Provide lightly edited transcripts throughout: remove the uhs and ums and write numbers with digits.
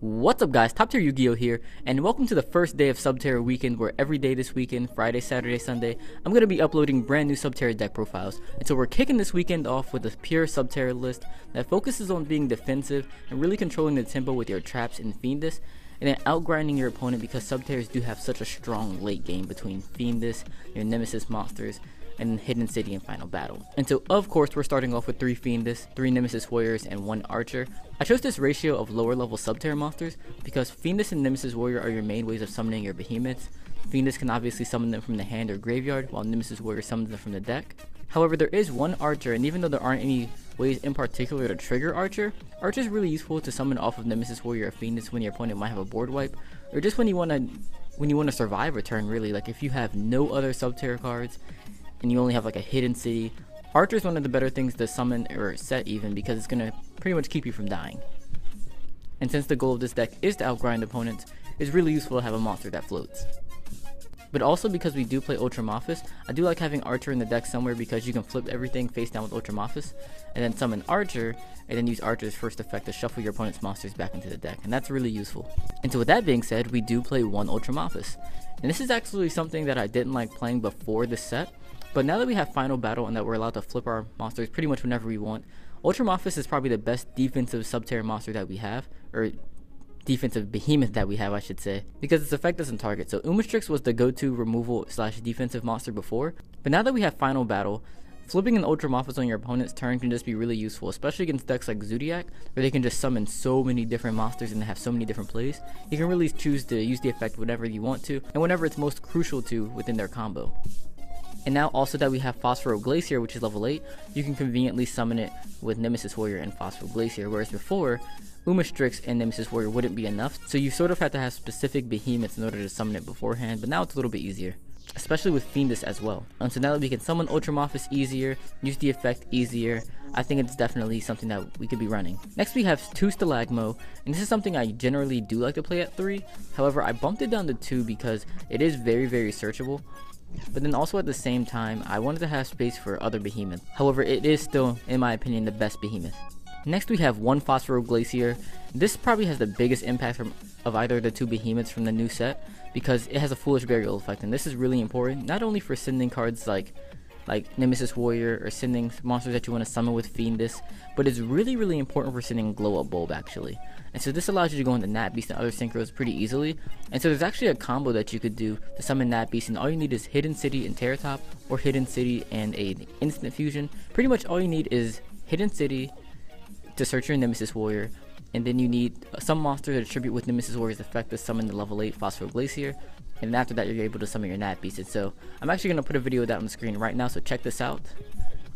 What's up guys, TopTierYugioh here, and welcome to the first day of Subterror Weekend, where every day this weekend, Friday, Saturday, Sunday, I'm going to be uploading brand new Subterror deck profiles. And so we're kicking this weekend off with a pure Subterror list that focuses on being defensive and really controlling the tempo with your traps and Fiendess, and then outgrinding your opponent because Subterrors do have such a strong late game between Fiendess, your Nemesis monsters, and Hidden City and Final Battle. And so of course we're starting off with 3 Fiendess, 3 Nemesis Warriors, and 1 Archer. I chose this ratio of lower level Subterror monsters because Fiendess and Nemesis Warrior are your main ways of summoning your Behemoths. Fiendess can obviously summon them from the hand or graveyard, while Nemesis Warrior summons them from the deck. However, there is 1 Archer, and even though there aren't any ways in particular to trigger Archer, Archer is really useful to summon off of Nemesis Warrior or Fiendess when your opponent might have a board wipe, or just when you want to survive a turn, really. Like if you have no other Subterror cards and you only have like a Hidden City, Archer is one of the better things to summon or set even, because it's going to pretty much keep you from dying. And since the goal of this deck is to outgrind opponents, it's really useful to have a monster that floats. But also because we do play Ultramophis, I do like having Archer in the deck somewhere, because you can flip everything face down with Ultramophis, and then summon Archer, and then use Archer's first effect to shuffle your opponent's monsters back into the deck, and that's really useful. And so with that being said, we do play 1 Ultramophis. And this is actually something that I didn't like playing before this set, but now that we have Final Battle and that we're allowed to flip our monsters pretty much whenever we want, Ultramophis is probably the best defensive Subterror monster that we have, or defensive behemoth that we have, I should say, because its effect doesn't target. So Umastrix was the go-to removal / defensive monster before, but now that we have Final Battle, flipping an Ultramophis on your opponent's turn can just be really useful, especially against decks like Zodiac, where they can just summon so many different monsters and they have so many different plays. You can really choose to use the effect whenever you want to, and whenever it's most crucial to within their combo. And now also that we have Phosphoro Glacier, which is level 8, you can conveniently summon it with Nemesis Warrior and Phosphoro Glacier, whereas before, Umastrix and Nemesis Warrior wouldn't be enough, so you sort of had to have specific behemoths in order to summon it beforehand, but now it's a little bit easier, especially with Fiendess as well. And so now that we can summon Ultramophis easier, use the effect easier, I think it's definitely something that we could be running. Next we have 2 Stalagmo, and this is something I generally do like to play at 3, however I bumped it down to 2 because it is very searchable. But then also at the same time, I wanted to have space for other behemoths. However, it is still, in my opinion, the best behemoth. Next we have 1 Phosphoro Glacier. This probably has the biggest impact of either the 2 behemoths from the new set, because it has a Foolish Burial effect, and this is really important, not only for sending cards like Nemesis Warrior, or sending monsters that you want to summon with Fiendess, but it's really important for sending Glow Up Bulb actually. And so this allows you to go into Nat Beast and other synchros pretty easily. And so there's actually a combo that you could do to summon Nat Beast, and all you need is Hidden City and Terra Top, or Hidden City and an Instant Fusion. Pretty much all you need is Hidden City to search your Nemesis Warrior, and then you need some monster to tribute with Nemesis Warrior's effect to summon the level 8 Phosphoro Glacier, and after that you're able to summon your Nat Beast. And so I'm actually going to put a video of that on the screen right now, so check this out.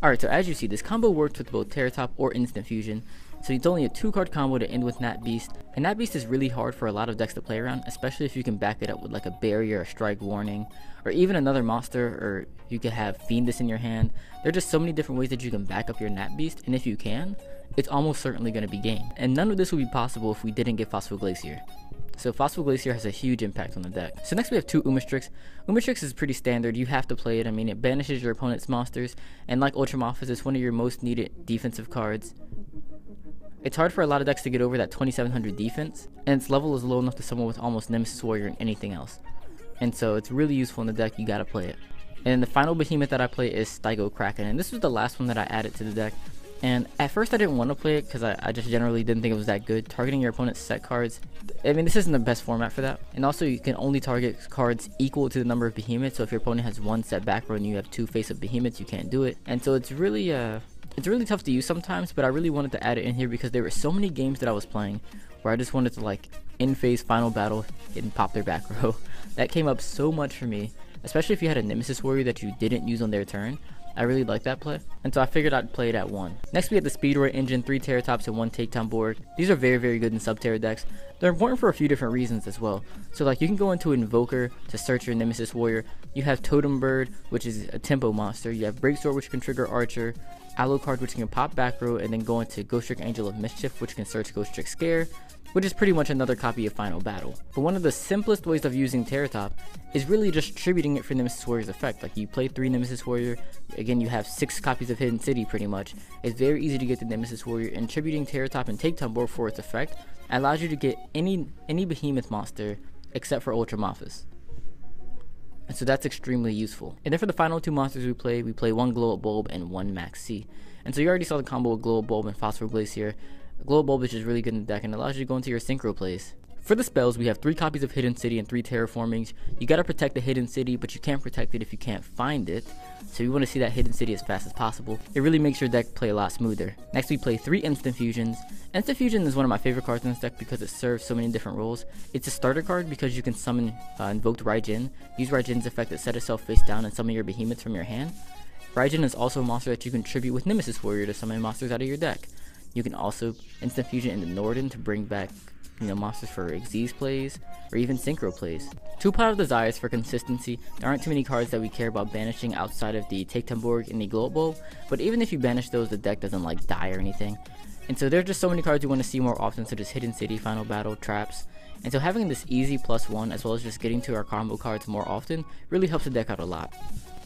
Alright, so as you see, this combo works with both Terra Top or Instant Fusion, so it's only a 2-card combo to end with Nat Beast, and Nat Beast is really hard for a lot of decks to play around, especially if you can back it up with like a Barrier, a Strike Warning, or even another monster, or you could have Fiendess in your hand. There are just so many different ways that you can back up your Nat Beast, and if you can, it's almost certainly going to be game. And none of this would be possible if we didn't get Phosphoro Glacier. So Phosphoro Glacier has a huge impact on the deck. So next we have 2 Umastrix. Umastrix is pretty standard, you have to play it. I mean, it banishes your opponent's monsters, and like Ultramophis, it's one of your most needed defensive cards. It's hard for a lot of decks to get over that 2700 defense, and its level is low enough to summon with almost Nemesis Warrior and anything else. And so it's really useful in the deck, you gotta play it. And the final behemoth that I play is Stygo Kraken, and this was the last one that I added to the deck. And at first I didn't want to play it because I just generally didn't think it was that good. Targeting your opponent's set cards, I mean, this isn't the best format for that. And also you can only target cards equal to the number of behemoths, so if your opponent has 1 set back row and you have 2 face-up behemoths, you can't do it. And so it's really tough to use sometimes, but I really wanted to add it in here because there were so many games that I was playing where I just wanted to like in-phase Final Battle and pop their back row. That came up so much for me, especially if you had a Nemesis Warrior that you didn't use on their turn. I really like that play, and so I figured I'd play it at 1. Next we have the Speedroid engine, 3 Terra Tops and 1 Takedown board. These are very good in Subterror decks. They're important for a few different reasons as well. So like you can go into Invoker to search your Nemesis Warrior. You have Totem Bird, which is a tempo monster. You have Breaksword, which can trigger Archer. Alucard, which can pop back row, and then go into Ghost Trick Angel of Mischief, which can search Ghost Trick Scare. which is pretty much another copy of Final Battle. But one of the simplest ways of using Terratop is really just tributing it for Nemesis Warrior's effect. Like, you play 3 Nemesis Warrior, again you have 6 copies of Hidden City pretty much. It's very easy to get the Nemesis Warrior, and tributing Terratop and Takedown Board for its effect allows you to get any Behemoth monster except for Ultramophis. And so that's extremely useful. And then for the final 2 monsters we play 1 Glow Up Bulb and 1 Max C. And so you already saw the combo with Glow Up Bulb and Phosphor Glacier. Glow Up Bulb is just really good in the deck and allows you to go into your synchro plays. For the spells, we have 3 copies of Hidden City and 3 Terraformings. You gotta protect the Hidden City, but you can't protect it if you can't find it. So you want to see that Hidden City as fast as possible. It really makes your deck play a lot smoother. Next we play 3 Instant Fusions. Instant Fusion is one of my favorite cards in this deck because it serves so many different roles. It's a starter card because you can summon Invoked Raijin, use Raijin's effect to set itself face down and summon your Behemoths from your hand. Raijin is also a monster that you can tribute with Nemesis Warrior to summon monsters out of your deck. You can also Instant Fusion into Norden to bring back monsters for Xyz plays, or even Synchro plays. 2 Pot of Desires for consistency. There aren't too many cards that we care about banishing outside of the Takedown Board and the Glow Up Bulb, but even if you banish those, the deck doesn't like die or anything. And so there's just so many cards you want to see more often, such as Hidden City, Final Battle, Traps. And so having this easy +1 as well as just getting to our combo cards more often really helps the deck out a lot.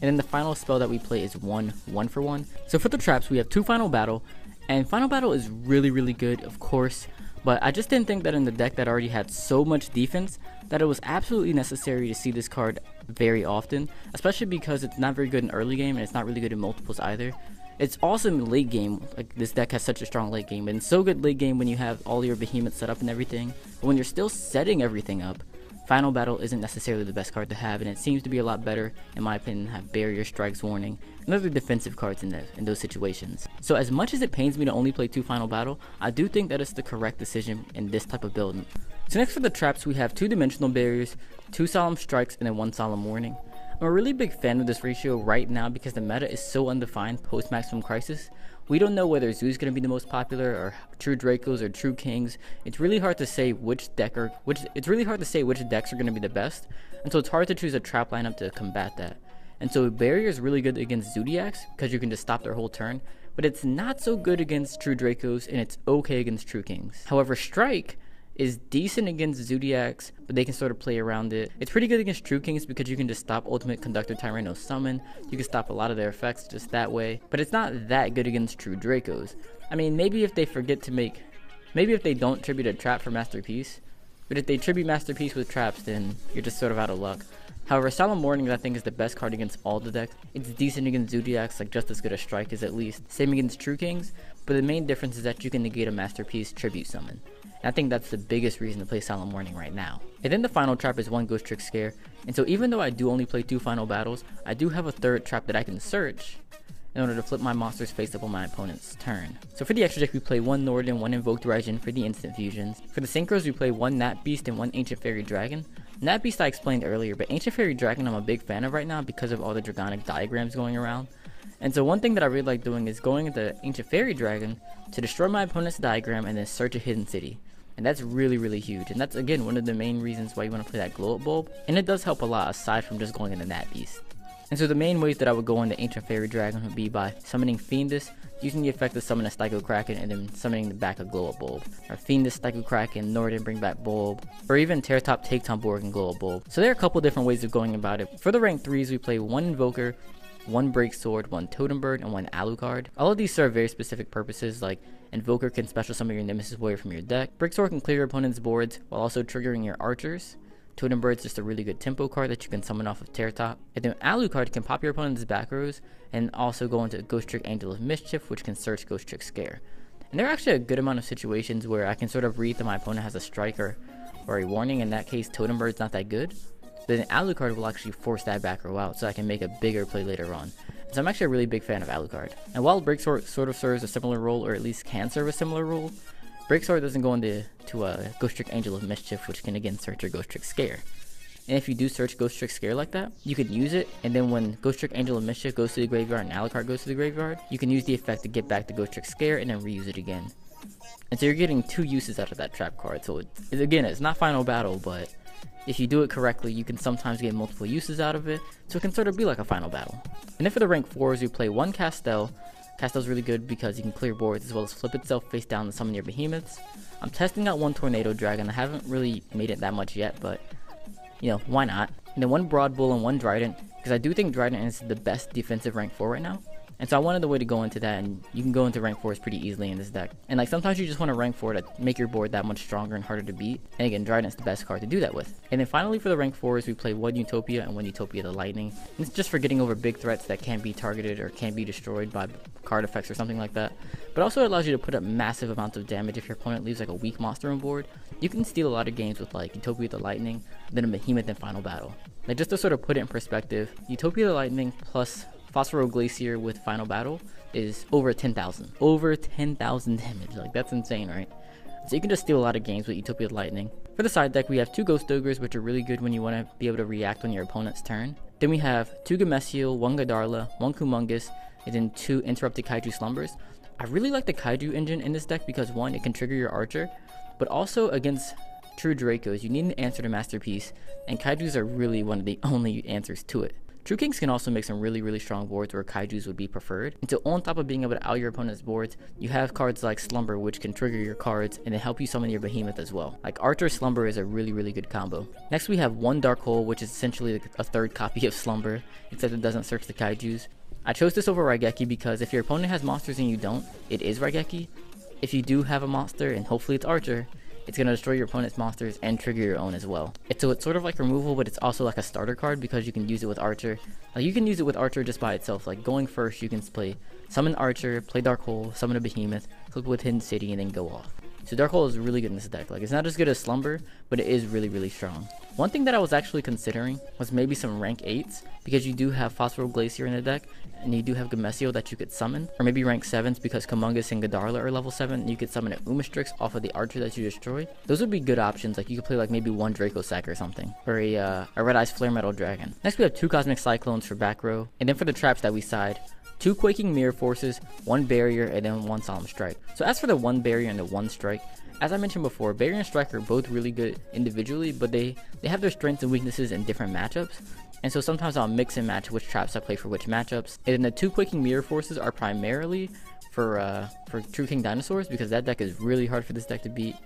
And then the final spell that we play is 1 for 1. So for the traps, we have 2 Final Battle, and Final Battle is really good, of course. But I just didn't think that in the deck that already had so much defense that it was absolutely necessary to see this card very often, especially because it's not very good in early game and it's not really good in multiples either. It's awesome in late game, like this deck has such a strong late game, and it's so good late game when you have all your behemoths set up and everything. But when you're still setting everything up, Final Battle isn't necessarily the best card to have, and it seems to be a lot better, in my opinion, have Barrier, Strikes, Warning, and other defensive cards in those situations. So as much as it pains me to only play 2 Final Battle, I do think that it's the correct decision in this type of build. So next for the traps, we have 2 Dimensional Barriers, 2 Solemn Strikes, and then 1 Solemn Warning. I'm a really big fan of this ratio right now because the meta is so undefined post-Maximum Crisis. We don't know whether Zoo is going to be the most popular, or True Dracos, or True Kings. It's really hard to say which decks are going to be the best, and so it's hard to choose a trap lineup to combat that. And so Barrier is really good against Zodiacs because you can just stop their whole turn, but it's not so good against True Dracos, and it's okay against True Kings. However, Strike is decent against Zodiacs, but they can sort of play around it. It's pretty good against True Kings because you can just stop Ultimate Conductor Tyranno Summon. You can stop a lot of their effects just that way, but it's not that good against True Dracos. I mean, maybe if they don't tribute a trap for Masterpiece, but if they tribute Masterpiece with traps, then you're just sort of out of luck. However, Solemn Warning I think is the best card against all the decks. It's decent against Zodiacs, like just as good as Strike is at least. Same against True Kings, but the main difference is that you can negate a Masterpiece tribute summon. And I think that's the biggest reason to play Solemn Warning right now. And then the final trap is 1 Ghost Trick Scare. And so even though I do only play 2 Final Battles, I do have a 3rd trap that I can search in order to flip my monsters face up on my opponent's turn. So for the extra deck, we play 1 Norden, 1 Invoked Raijin for the instant fusions. For the synchros, we play 1 Nat Beast and 1 Ancient Fairy Dragon. Nat Beast I explained earlier, but Ancient Fairy Dragon I'm a big fan of right now because of all the Dragonic diagrams going around. And so one thing that I really like doing is going into Ancient Fairy Dragon to destroy my opponent's diagram and then search a Hidden City. And that's really huge, and that's again one of the main reasons why you want to play that Glow Up Bulb, and it does help a lot aside from just going into Nat Beast. And so the main ways that I would go into Ancient Fairy Dragon would be by summoning Fiendess, using the effect to summon a Styko Kraken, and then summoning the back of Glow Up Bulb. Or Fiendess, Styko Kraken, Norden, bring back Bulb, or even Terratop, Takedown Board, and Glow Up Bulb. So there are a couple different ways of going about it. For the rank 3s, we play 1 Invoker, 1 Break Sword, 1 Totem Bird, and 1 Alucard. All of these serve very specific purposes, like Invoker can special summon your Nemesis Warrior from your deck. Break Sword can clear your opponent's boards while also triggering your archers. Totem Bird's just a really good tempo card that you can summon off of Terratop. And then Alucard can pop your opponent's back rows and also go into Ghost Trick Angel of Mischief, which can search Ghost Trick Scare. And there are actually a good amount of situations where I can sort of read that my opponent has a striker or a warning. In that case, Totem Bird's not that good. But then Alucard will actually force that back row out so I can make a bigger play later on. So I'm actually a really big fan of Alucard. And while Break Sword sort of serves a similar role, or at least can serve a similar role, Break Sword doesn't go into Ghost Trick Angel of Mischief, which can again search your Ghost Trick Scare. And if you do search Ghost Trick Scare like that, you can use it, and then when Ghost Trick Angel of Mischief goes to the graveyard and Alucard goes to the graveyard, you can use the effect to get back the Ghost Trick Scare and then reuse it again. And so you're getting 2 uses out of that trap card. So it's not Final Battle, but if you do it correctly, you can sometimes get multiple uses out of it, so it can sort of be like a Final Battle. And then for the rank 4s, we play 1 Castel, Castel's really good because you can clear boards as well as flip itself face down to summon your behemoths. I'm testing out one Tornado Dragon. I haven't really made it that much yet, but you know, why not? And then one Broad Bull and one Trident, because I do think Trident is the best defensive rank 4 right now. And so I wanted the way to go into that, and you can go into rank 4s pretty easily in this deck. And like sometimes you just want to rank 4 to make your board that much stronger and harder to beat. And again, Trident's the best card to do that with. And then finally for the rank 4s, we play one Utopia and one Utopia the Lightning. And it's just for getting over big threats that can't be targeted or can't be destroyed by card effects or something like that. But also it allows you to put up massive amounts of damage if your opponent leaves like a weak monster on board. You can steal a lot of games with like Utopia the Lightning, then a Behemoth in Final Battle. Like just to sort of put it in perspective, Utopia the Lightning plus Phosphoro Glacier with Final Battle is over 10,000. Over 10,000 damage. Like that's insane, right? So you can just steal a lot of games with Utopia the Lightning. For the side deck, we have two Ghost Ogres, which are really good when you want to be able to react on your opponent's turn. Then we have two Gameciel, one Godarla, one Kumungus, and then two Interrupted Kaiju Slumbers. I really like the Kaiju engine in this deck because one, it can trigger your Archer, but also against True Dracos, you need an answer to Masterpiece, and Kaijus are really one of the only answers to it. True Kings can also make some really strong boards where Kaijus would be preferred. And so on top of being able to out your opponent's boards, you have cards like Slumber, which can trigger your cards and then help you summon your Behemoth as well. Like Archer Slumber is a really good combo. Next we have one Dark Hole, which is essentially a third copy of Slumber, except it doesn't search the Kaijus. I chose this over Raigeki because if your opponent has monsters and you don't, it is Raigeki. If you do have a monster, and hopefully it's Archer, it's going to destroy your opponent's monsters and trigger your own as well. So it's sort of like removal, but it's also like a starter card because you can use it with Archer. Like you can use it with Archer just by itself. Like going first, you can play Summon Archer, play Dark Hole, summon a Behemoth, flip with Hidden City, and then go off. So Dark Hole is really good in this deck. Like it's not as good as Slumber, but it is really strong. One thing that I was actually considering was maybe some rank 8s, because you do have Phosphoro Glacier in the deck, and you do have Gameciel that you could summon, or maybe rank 7s because Kumungus and Godarla are level 7, and you could summon an Umastrix off of the Archer that you destroy. Those would be good options. Like you could play like maybe one Draco Sack or something, or a Red Eyes Flare Metal Dragon. Next we have two Cosmic Cyclones for back row, and then for the traps that we side, two Quaking Mirror Forces, one Barrier, and then one Solemn Strike. So as for the one Barrier and the one Strike, as I mentioned before, Barrier and Strike are both really good individually, but they have their strengths and weaknesses in different matchups. And so sometimes I'll mix and match which traps I play for which matchups. And then the two Quaking Mirror Forces are primarily for True King Dinosaurs, because that deck is really hard for this deck to beat.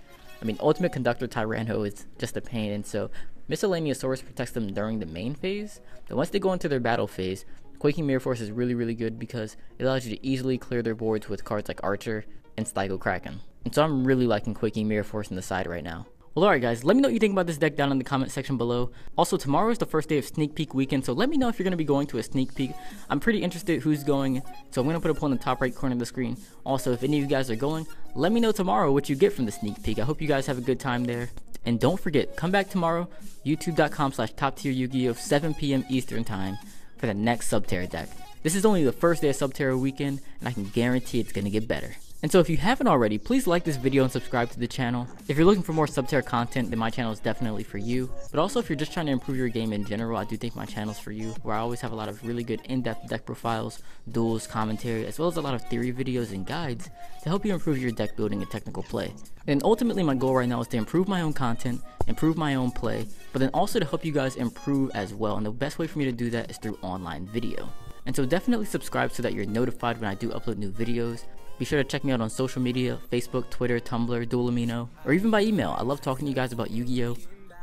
I mean, Ultimate Conductor Tyranno is just a pain, and so Miscellaneous Source protects them during the main phase. But once they go into their battle phase, Quaking Mirror Force is really good because it allows you to easily clear their boards with cards like Archer and Stygo Kraken. And so I'm really liking Quaking Mirror Force in the side right now. Well, alright guys, let me know what you think about this deck down in the comment section below. Also, tomorrow is the first day of Sneak Peek weekend, so let me know if you're going to be going to a Sneak Peek. I'm pretty interested who's going, so I'm going to put a poll in the top right corner of the screen. Also, if any of you guys are going, let me know tomorrow what you get from the Sneak Peek. I hope you guys have a good time there. And don't forget, come back tomorrow, youtube.com/TopTierYugioh, 7 p.m. Eastern Time, for the next Subterror deck. This is only the first day of Subterror Weekend, and I can guarantee it's going to get better. And so if you haven't already, please like this video and subscribe to the channel. If you're looking for more Subterror content, then my channel is definitely for you. But also if you're just trying to improve your game in general, I do think my channel's for you, where I always have a lot of really good in-depth deck profiles, duels, commentary, as well as a lot of theory videos and guides to help you improve your deck building and technical play. And ultimately my goal right now is to improve my own content, improve my own play, but then also to help you guys improve as well. And the best way for me to do that is through online video. And so definitely subscribe so that you're notified when I do upload new videos. Be sure to check me out on social media, Facebook, Twitter, Tumblr, Duelamino, or even by email. I love talking to you guys about Yu-Gi-Oh!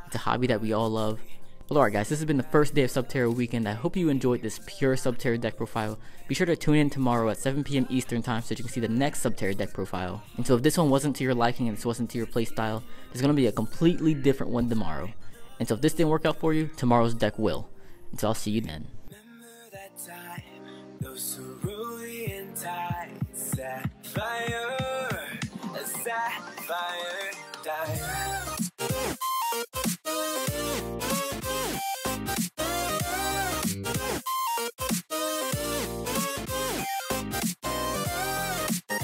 It's a hobby that we all love. Well, alright guys, this has been the first day of Subterror Weekend. I hope you enjoyed this pure Subterror deck profile. Be sure to tune in tomorrow at 7 p.m. Eastern Time so that you can see the next Subterror deck profile. And so if this one wasn't to your liking and this wasn't to your playstyle, there's going to be a completely different one tomorrow. And so if this didn't work out for you, tomorrow's deck will. And so I'll see you then. Those cerulean tides set fire